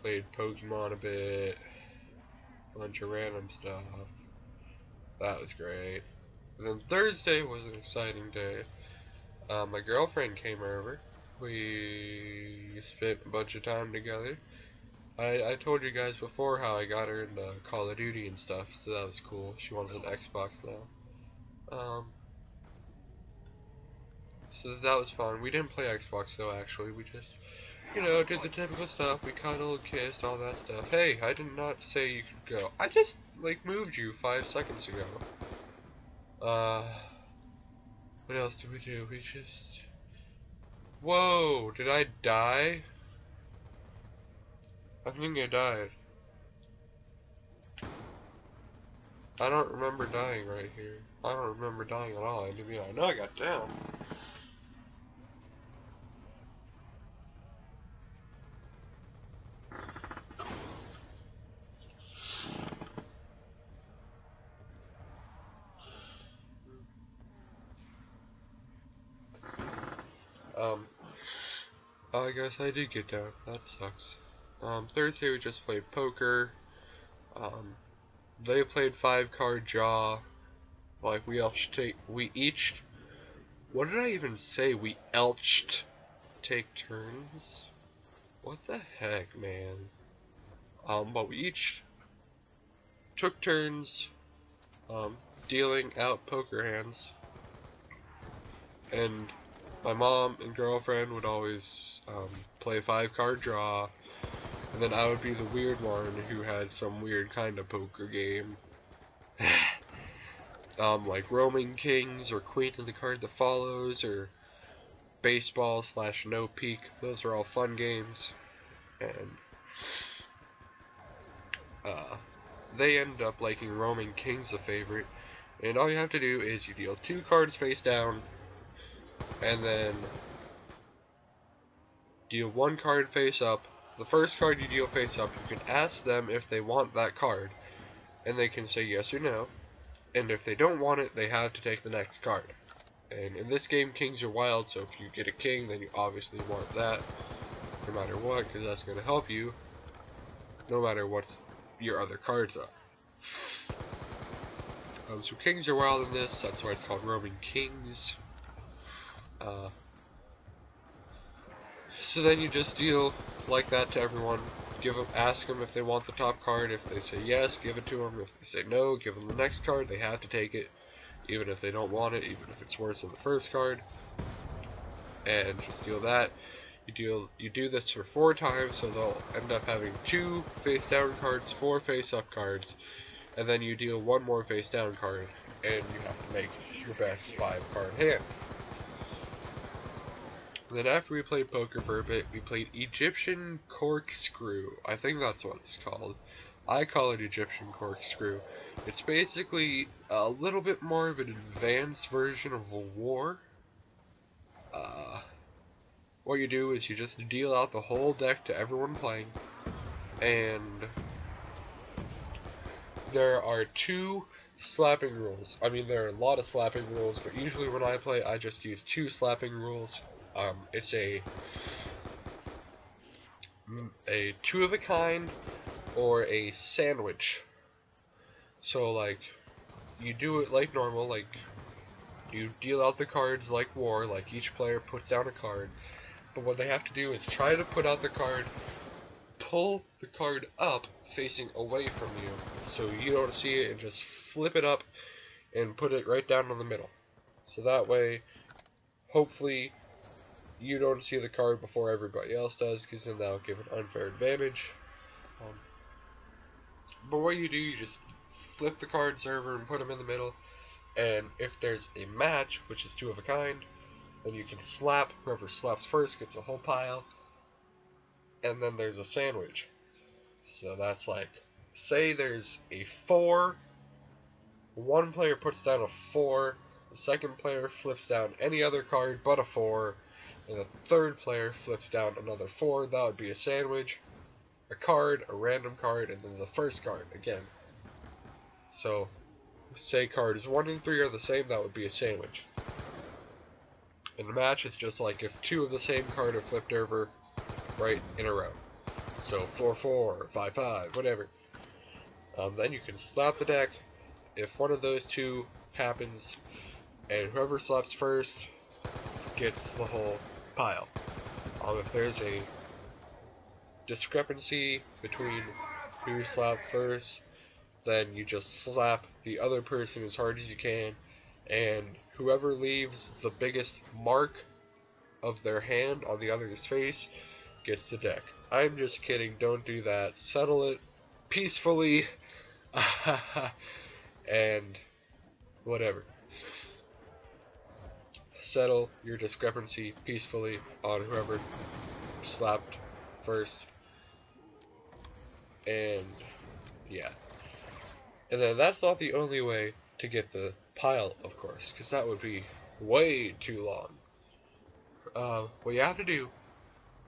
played Pokemon a bit, bunch of random stuff. That was great. And then Thursday was an exciting day. My girlfriend came over. We spent a bunch of time together. I told you guys before how I got her into Call of Duty and stuff, so that was cool. She wants an Xbox now. So that was fun. We didn't play Xbox though, actually. We just, you know, did the typical stuff. We cuddled, kissed, all that stuff. Hey, I did not say you could go. I just, like, moved you 5 seconds ago. What else did we do? We just... Whoa, did I die? I think I died. I don't remember dying right here. I don't remember dying at all. I know I got down. I guess I did get down. That sucks. Thursday we just played poker. They played 5-card jaw. Like we each, what did I even say? We each take turns? What the heck, man? But we each took turns, dealing out poker hands. And my mom and girlfriend would always play 5-card draw, and then I would be the weird one who had some weird kind of poker game. Like roaming kings, or queen of the card that follows, or baseball / no peek. Those are all fun games. And they end up liking roaming kings a favorite. And all you have to do is you deal 2 cards face down, and then deal 1 card face up. The first card you deal face up, you can ask them if they want that card, and they can say yes or no. And if they don't want it, they have to take the next card. And in this game, kings are wild, so if you get a king, then you obviously want that, no matter what, because that's going to help you, no matter what your other cards are. So kings are wild in this, that's why it's called roaming kings. So then you just deal like that to everyone. Ask them if they want the top card. If they say yes, give it to them. If they say no, give them the next card. They have to take it, even if they don't want it, even if it's worse than the first card. And just deal that. You do this for 4 times, so they'll end up having 2 face down cards, 4 face up cards, and then you deal 1 more face down card, and you have to make your best 5-card hand. Then after we played poker for a bit, we played Egyptian Corkscrew. I think that's what it's called. I call it Egyptian Corkscrew. It's basically a little bit more of an advanced version of a war. What you do is you just deal out the whole deck to everyone playing, and there are 2 slapping rules. I mean, there are a lot of slapping rules, but usually when I play, I just use 2 slapping rules. It's a 2 of a kind or a sandwich. So like, you do it like normal, like you deal out the cards like war, like each player puts down a card. But what they have to do is try to put out the card, pull the card up facing away from you so you don't see it, and just flip it up and put it right down in the middle. So that way, hopefully, you don't see the card before everybody else does, because then that'll give an unfair advantage. But what you do, you just flip the cards over and put them in the middle, and if there's a match, which is 2 of a kind, then you can slap. Whoever slaps first gets a whole pile, and then there's a sandwich. So that's like, say there's a 4, one player puts down a 4, the second player flips down any other card but a 4, and the third player flips down another 4. That would be a sandwich, a card, a random card, and then the first card again. So, say cards 1 and 3 are the same, that would be a sandwich. In a match, it's just like if 2 of the same card are flipped over right in a row. So 4-4, 5-5, whatever. Then you can slap the deck. If one of those two happens, and whoever slaps first gets the whole pile. If there's a discrepancy between who slapped first, then you just slap the other person as hard as you can, and whoever leaves the biggest mark of their hand on the other's face gets the deck. I'm just kidding, don't do that. Settle it peacefully, and whatever. Settle your discrepancy peacefully on whoever slapped first, and yeah. And then that's not the only way to get the pile, of course, because that would be way too long. What you have to do,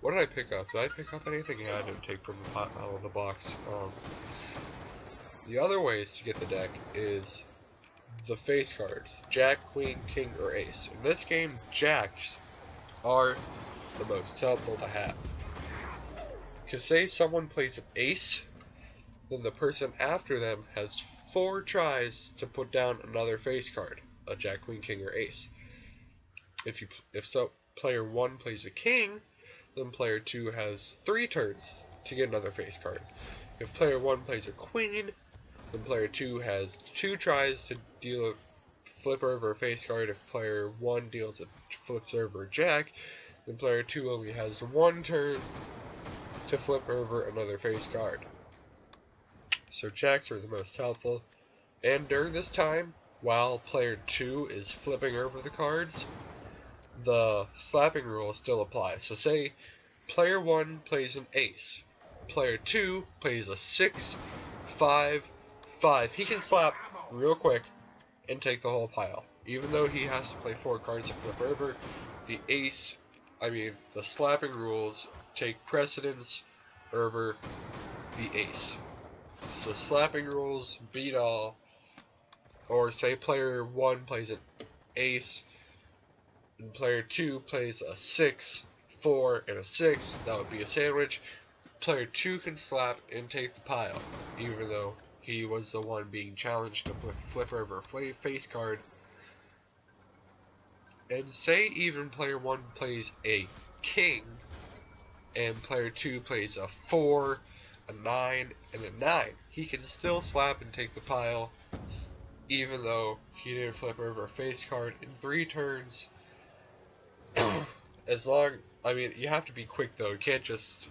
what did I pick up? Did I pick up anything? Yeah, I didn't take from the out of the box. The other ways to get the deck is the face cards. Jack, Queen, King, or Ace. In this game, Jacks are the most helpful to have. Because say someone plays an Ace, then the person after them has 4 tries to put down another face card, a Jack, Queen, King, or Ace. If player 1 plays a King, then player 2 has 3 turns to get another face card. If player 1 plays a Queen, then player 2 has 2 tries to deal a flip over a face card. If player 1 deals a flips over a Jack, then player 2 only has 1 turn to flip over another face card. So Jacks are the most helpful, and during this time, while player 2 is flipping over the cards, the slapping rule still applies. So say player 1 plays an Ace, player 2 plays a 6, 5, 5. He can slap real quick and take the whole pile. Even though he has to play 4 cards to flip over, the slapping rules take precedence over the Ace. So slapping rules beat all. Or say player 1 plays an Ace, and player 2 plays a 6, 4, and a 6, that would be a sandwich. Player 2 can slap and take the pile, even though he was the one being challenged to flip over a face card. And say even player 1 plays a King, and player 2 plays a 4, a 9, and a 9. He can still slap and take the pile, even though he didn't flip over a face card in 3 turns. You have to be quick though. You can't just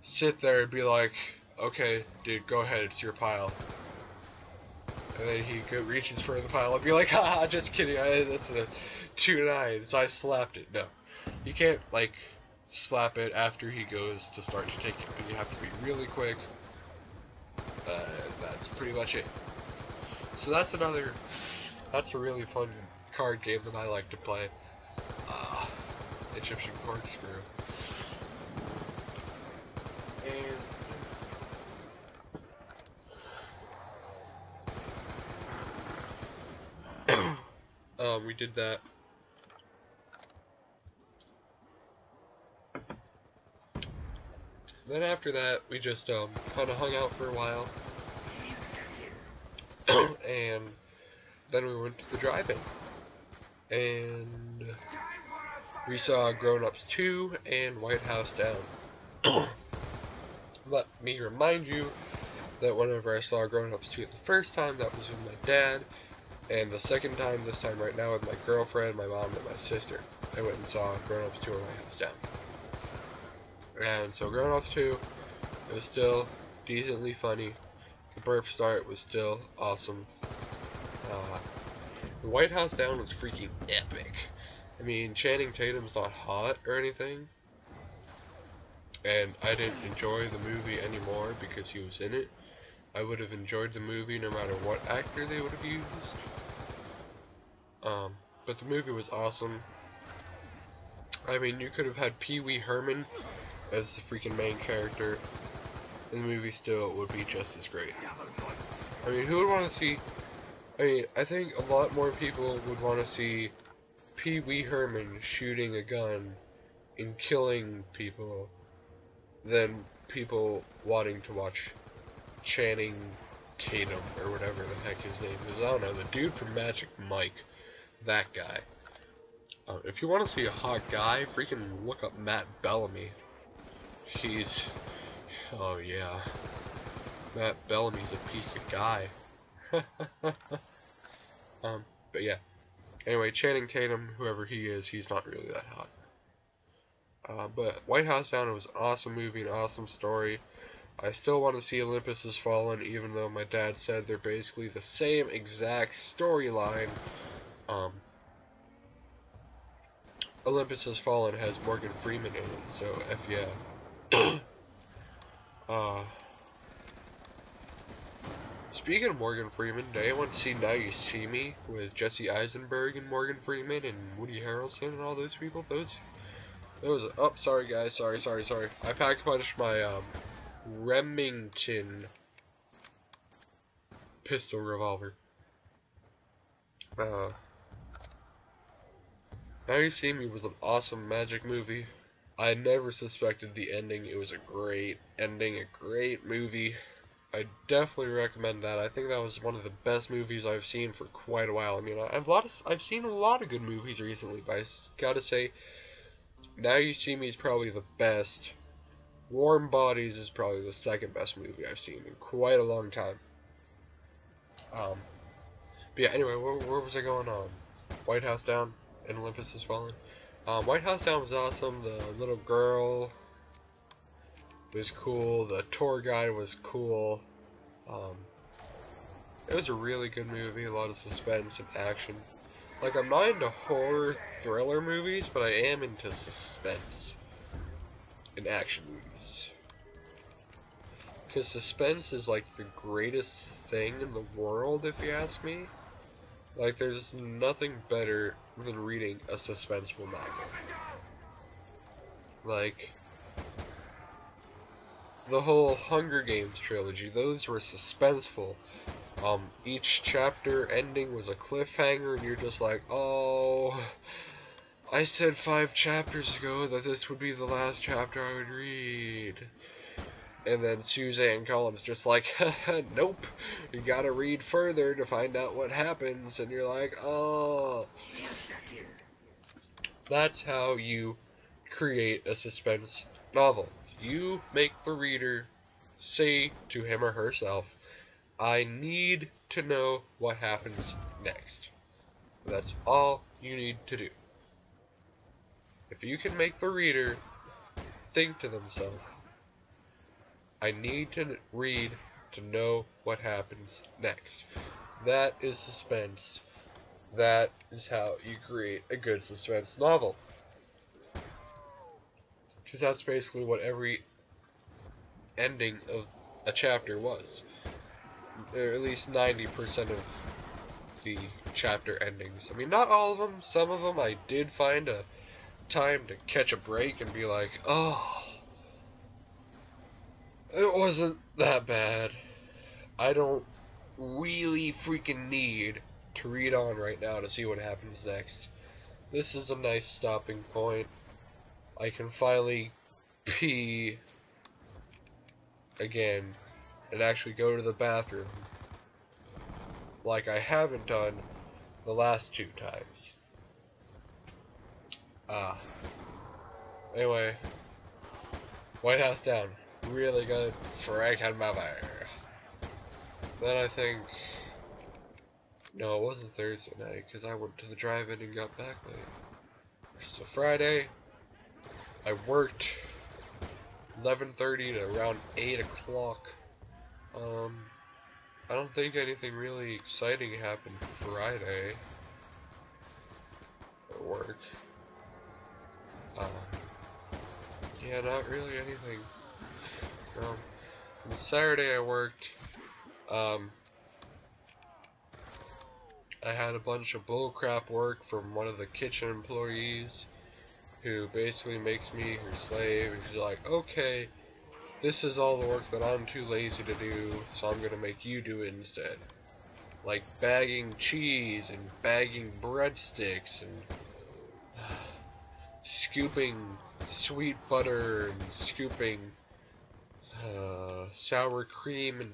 sit there and be like, okay, dude, go ahead, it's your pile. And then he reaches for the pile and be like, haha, just kidding, that's a 2 9s, I slapped it. No. You can't, slap it after he goes to start to take it, but you have to be really quick. That's pretty much it. So that's a really fun card game that I like to play. Egyptian Corkscrew. And we did that. Then after that, we just kind of hung out for a while, and then we went to the drive-in, and we saw Grown Ups 2 and White House Down. Let me remind you that whenever I saw Grown Ups 2 the first time, that was with my dad, and the second time, this time right now, with my girlfriend, my mom, and my sister. I went and saw Grown Ups 2 and White House Down. And so Grown Ups 2, it was still decently funny. The burp start was still awesome. The White House Down was freaking epic. I mean, Channing Tatum's not hot or anything, and I didn't enjoy the movie anymore because he was in it. I would have enjoyed the movie no matter what actor they would have used. But the movie was awesome. I mean, you could have had Pee Wee Herman as the freaking main character, and the movie still would be just as great. I mean, who would want to see... I think a lot more people would want to see Pee Wee Herman shooting a gun and killing people than people wanting to watch Channing Tatum, or whatever the heck his name is. I don't know, the dude from Magic Mike. That guy. If you want to see a hot guy, freaking look up Matt Bellamy. He's... oh yeah. Matt Bellamy's a piece of guy. But yeah. Anyway, Channing Tatum, whoever he is, he's not really that hot. But White House Down was an awesome movie, an awesome story. I still want to see Olympus Has Fallen, even though my dad said they're basically the same exact storyline. Olympus Has Fallen has Morgan Freeman in it, so F yeah. Speaking of Morgan Freeman, did anyone see Now You See Me with Jesse Eisenberg and Morgan Freeman and Woody Harrelson and all those people? Those oh, sorry guys, sorry. I pack punched my Remington pistol revolver. Now You See Me was an awesome magic movie. I never suspected the ending. It was a great ending, a great movie. I definitely recommend that. I think that was one of the best movies I've seen for quite a while. I mean, I've seen a lot of good movies recently, but I gotta say, Now You See Me is probably the best. Warm Bodies is probably the second best movie I've seen in quite a long time. But yeah, anyway, where was I going on? White House Down and Olympus Has Fallen. White House Down was awesome. The little girl was cool. The tour guide was cool. It was a really good movie. A lot of suspense and action. Like, I'm not into horror thriller movies, but I am into suspense and action movies. Because suspense is like the greatest thing in the world, if you ask me. Like, there's nothing better than reading a suspenseful novel. Like, the whole Hunger Games trilogy, those were suspenseful. Each chapter ending was a cliffhanger, and you're just like, oh, I said 5 chapters ago that this would be the last chapter I would read. And then Suzanne Collins just like, nope, you gotta read further to find out what happens, and you're like, oh. That's how you create a suspense novel. You make the reader say to him or herself, I need to know what happens next. That's all you need to do. If you can make the reader think to themselves, I need to read to know what happens next. That is suspense. That is how you create a good suspense novel. Because that's basically what every ending of a chapter was. Or at least 90% of the chapter endings. I mean, not all of them. Some of them I did find a time to catch a break and be like, oh, it wasn't that bad. I don't really freaking need to read on right now to see what happens next. This is a nice stopping point. I can finally pee again and actually go to the bathroom like I haven't done the last 2 times. Anyway, White House Down, really good freaking movie. Then I think, no, it wasn't Thursday night because I went to the drive-in and got back late. So Friday, I worked 11:30 to around 8 o'clock. I don't think anything really exciting happened Friday at work. Yeah, not really anything. On Saturday I worked. I had a bunch of bullcrap work from one of the kitchen employees who basically makes me her slave, and she's like, okay, this is all the work that I'm too lazy to do, so I'm gonna make you do it instead. Like bagging cheese and bagging breadsticks and scooping sweet butter and scooping sour cream and